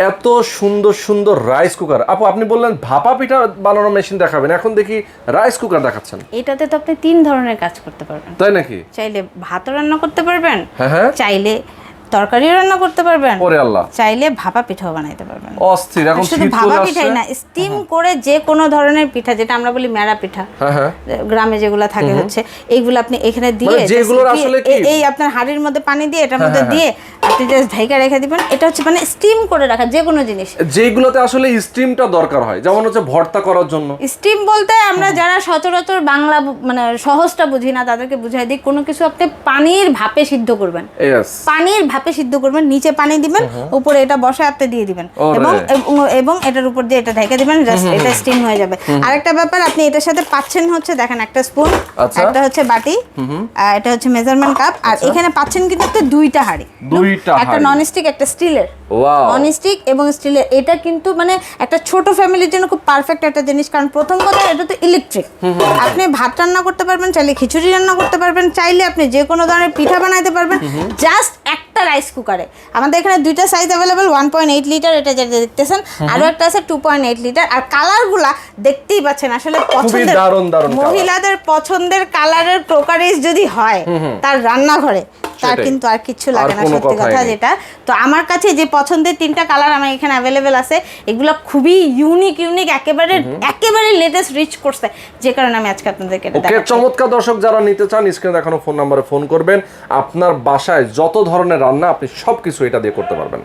এত সুন্দর সুন্দর রাইস কুকার। আপু আপনি বললেন ভাপা পিঠা বানানোর মেশিন দেখাবেন, এখন দেখি রাইস কুকার দেখাচ্ছেন। এটাতে তো আপনি 3 ধরনের কাজ করতে পারবেন। তাই নাকি? চাইলে ভাতও রান্না করতে পারবেন, হ্যাঁ, চাইলে তরকারিও রান্না করতে পারবেন, ওরে আল্লাহ, চাইলে ভাপা পিঠাও বানাইতে পারবেন। অস্থির। এখন শুধু শীত ভাপা চলে পিঠাই আসছে। না, স্টিম করে যে কোনো ধরনের পিঠা, যেটা আমরা বলি মেরা পিঠা, হ্যাঁ, গ্রামে যেগুলো থাকে হচ্ছে এইগুলো আপনি এখানে দিয়ে মানে যেগুলোর আসলে কি এই আপনার হাঁড়ির মধ্যে পানি দিয়ে এটার মধ্যে দিয়ে আপনি জাস্ট ঢাইকা রেখে দিবেন। এটা হচ্ছে মানে স্টিম করে রাখা যে কোনো জিনিস, যেগুলোতে আসলে স্টিমটা দরকার হয়, যেমন হচ্ছে ভর্তা করার জন্য। স্টিম বলতে আমরা যারা সচরাচর বাংলা মানে সহজটা বুঝি না তাদেরকে বুঝাই দিই, কোনো কিছু আপনি পানির ভাপে সিদ্ধ করবেন, পানির ভাপে সিদ্ধ করবেন, নিচে পানি দিবেন, উপরে এটা বসে আপনি দিয়ে দিবেন এবং এটার উপর দিয়ে এটা ঢেকে দিবেন, জাস্ট এটা স্টিম হয়ে যাবে। আরেকটা ব্যাপার, আপনি এটার সাথে পাচ্ছেন হচ্ছে দেখেন একটা স্পুন, একটা হচ্ছে বাটি, এটা হচ্ছে মেজারমেন্ট কাপ, আর এখানে পাচ্ছেন কিন্তু একটা দুইটা হাঁড়ি, একটা ননস্টিক একটা স্টিলের। ননস্টিক এবং স্টিলের এটা কিন্তু মানে একটা ছোট ফ্যামিলির জন্য খুব পারফেক্ট একটা জিনিস। কারণ প্রথম কথা এটা তো ইলেকট্রিক, আপনি ভাত রান্না করতে পারবেন, চাইলে খিচুড়ি রান্না করতে পারবেন, চাইলে আপনি যে কোনো ধরনের পিঠা বানাইতে পারবেন জাস্ট একটা রাইস কুকারে। আমাদের এখানে দুইটা সাইজ অ্যাভেলেবল, 1.8 লিটার এটা যেটা দেখতেছেন, আরো একটা আছে 2.8 লিটার। আর কালারগুলা দেখতেই পাচ্ছেন, আসলে পছন্দের মহিলাদের পছন্দের কালারের ক্রোকারিজ যদি হয় তার রান্নাঘরে, তার কিন্তু আর কিছু লাগে না, সত্যি কথা যেটা। তো আমার কাছে যে পছন্দের 3টা কালার আমার এখানে অ্যাভেলেবেল আছে, এগুলো খুবই ইউনিক, একেবারে লেটেস্ট রিচ করছে, যে কারণে আমি আজকে আপনাদেরকে এটা দেখাচ্ছি। চমৎকার। দর্শক যারা নিতে চান স্ক্রিনে দেখানো ফোন নম্বরে ফোন করবেন, আপনার বাসায় যত ধরনের রান্না আপনি সবকিছু এটা দিয়ে করতে পারবেন।